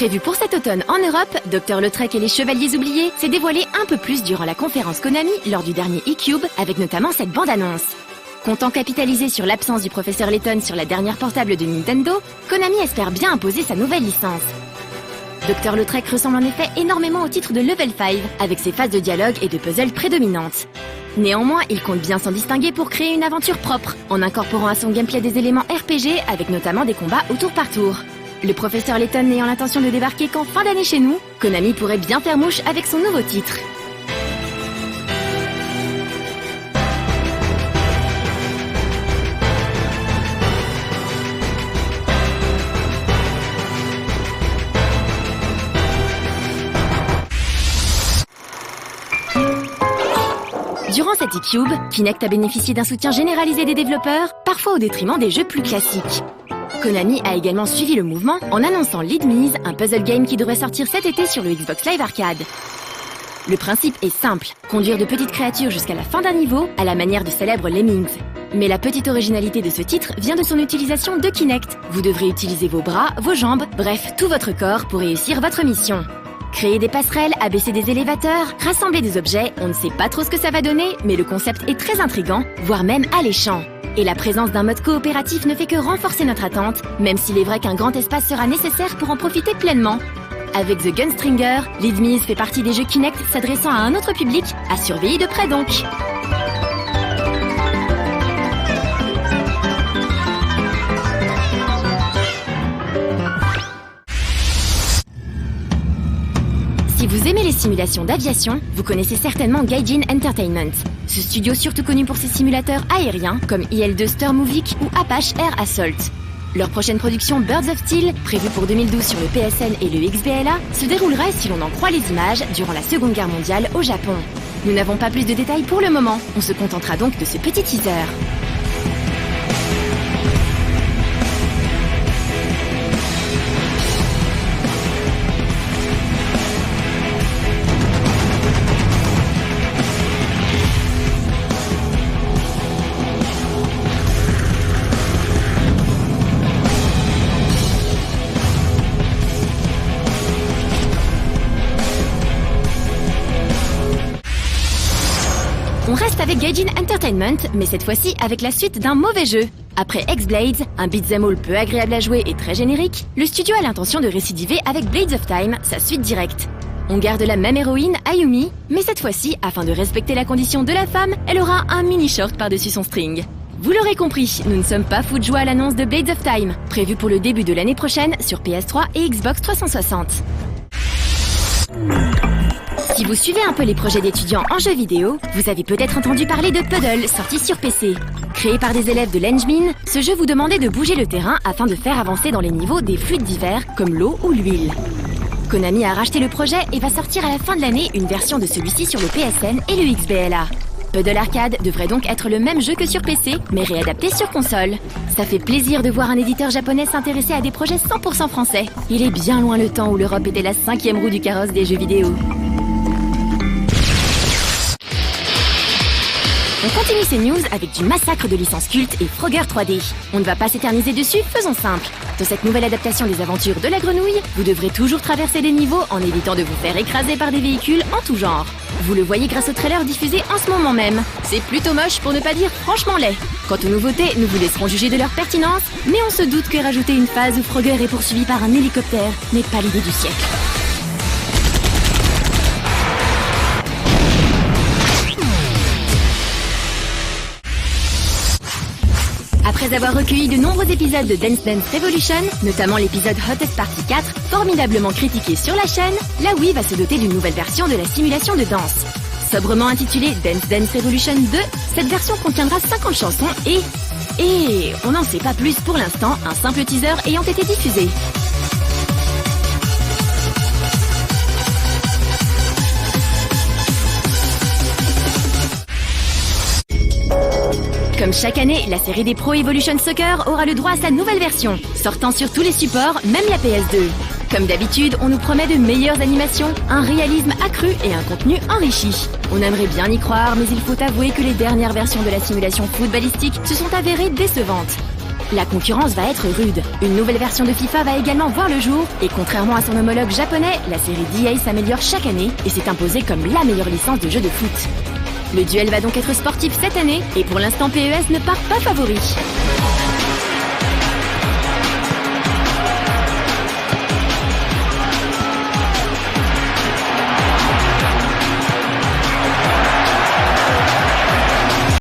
Prévu pour cet automne en Europe, Dr. Lautrec et les Chevaliers Oubliés s'est dévoilé un peu plus durant la conférence Konami lors du dernier eCube, avec notamment cette bande-annonce. Comptant capitaliser sur l'absence du professeur Layton sur la dernière portable de Nintendo, Konami espère bien imposer sa nouvelle licence. Dr. Lautrec ressemble en effet énormément au titre de Level 5, avec ses phases de dialogue et de puzzle prédominantes. Néanmoins, il compte bien s'en distinguer pour créer une aventure propre, en incorporant à son gameplay des éléments RPG avec notamment des combats au tour par tour. Le professeur Layton n'ayant l'intention de débarquer qu'en fin d'année chez nous, Konami pourrait bien faire mouche avec son nouveau titre. Durant cette eCube, Kinect a bénéficié d'un soutien généralisé des développeurs, parfois au détriment des jeux plus classiques. Konami a également suivi le mouvement en annonçant Lead Me's, un puzzle game qui devrait sortir cet été sur le Xbox Live Arcade. Le principe est simple, conduire de petites créatures jusqu'à la fin d'un niveau, à la manière du célèbre Lemmings. Mais la petite originalité de ce titre vient de son utilisation de Kinect. Vous devrez utiliser vos bras, vos jambes, bref, tout votre corps pour réussir votre mission. Créer des passerelles, abaisser des élévateurs, rassembler des objets, on ne sait pas trop ce que ça va donner, mais le concept est très intriguant, voire même alléchant. Et la présence d'un mode coopératif ne fait que renforcer notre attente, même s'il est vrai qu'un grand espace sera nécessaire pour en profiter pleinement. Avec The Gunstringer, Lead Me's fait partie des jeux Kinect s'adressant à un autre public, à surveiller de près donc. Si vous aimez les simulations d'aviation, vous connaissez certainement Gaijin Entertainment. Ce studio surtout connu pour ses simulateurs aériens comme IL-2 Sturmovik ou Apache Air Assault. Leur prochaine production Birds of Steel, prévue pour 2012 sur le PSN et le XBLA, se déroulera, si l'on en croit les images, durant la Seconde Guerre mondiale au Japon. Nous n'avons pas plus de détails pour le moment, on se contentera donc de ce petit teaser. On reste avec Gaijin Entertainment, mais cette fois-ci avec la suite d'un mauvais jeu. Après X-Blades, un beat'em all peu agréable à jouer et très générique, le studio a l'intention de récidiver avec Blades of Time, sa suite directe. On garde la même héroïne, Ayumi, mais cette fois-ci, afin de respecter la condition de la femme, elle aura un mini-short par-dessus son string. Vous l'aurez compris, nous ne sommes pas fous de joie à l'annonce de Blades of Time, prévue pour le début de l'année prochaine sur PS3 et Xbox 360. Si vous suivez un peu les projets d'étudiants en jeux vidéo, vous avez peut-être entendu parler de Puddle, sorti sur PC. Créé par des élèves de l'Engmin, ce jeu vous demandait de bouger le terrain afin de faire avancer dans les niveaux des fluides divers comme l'eau ou l'huile. Konami a racheté le projet et va sortir à la fin de l'année une version de celui-ci sur le PSN et le XBLA. Puddle Arcade devrait donc être le même jeu que sur PC, mais réadapté sur console. Ça fait plaisir de voir un éditeur japonais s'intéresser à des projets 100% français. Il est bien loin le temps où l'Europe était la 5e roue du carrosse des jeux vidéo. On continue ces news avec du massacre de licences cultes et Frogger 3D. On ne va pas s'éterniser dessus, faisons simple. Dans cette nouvelle adaptation des aventures de la grenouille, vous devrez toujours traverser des niveaux en évitant de vous faire écraser par des véhicules en tout genre. Vous le voyez grâce au trailer diffusé en ce moment même. C'est plutôt moche pour ne pas dire franchement laid. Quant aux nouveautés, nous vous laisserons juger de leur pertinence, mais on se doute que rajouter une phase où Frogger est poursuivi par un hélicoptère n'est pas l'idée du siècle. Après avoir recueilli de nombreux épisodes de Dance Dance Revolution, notamment l'épisode Hottest Party 4, formidablement critiqué sur la chaîne, la Wii va se doter d'une nouvelle version de la simulation de danse. Sobrement intitulée Dance Dance Revolution 2, cette version contiendra 50 chansons et on n'en sait pas plus pour l'instant, un simple teaser ayant été diffusé. Comme chaque année, la série des Pro Evolution Soccer aura le droit à sa nouvelle version, sortant sur tous les supports, même la PS2. Comme d'habitude, on nous promet de meilleures animations, un réalisme accru et un contenu enrichi. On aimerait bien y croire, mais il faut avouer que les dernières versions de la simulation footballistique se sont avérées décevantes. la concurrence va être rude. Une nouvelle version de FIFA va également voir le jour, et contrairement à son homologue japonais, la série d'EA s'améliore chaque année et s'est imposée comme la meilleure licence de jeu de foot. Le duel va donc être sportif cette année, et pour l'instant PES ne part pas favori.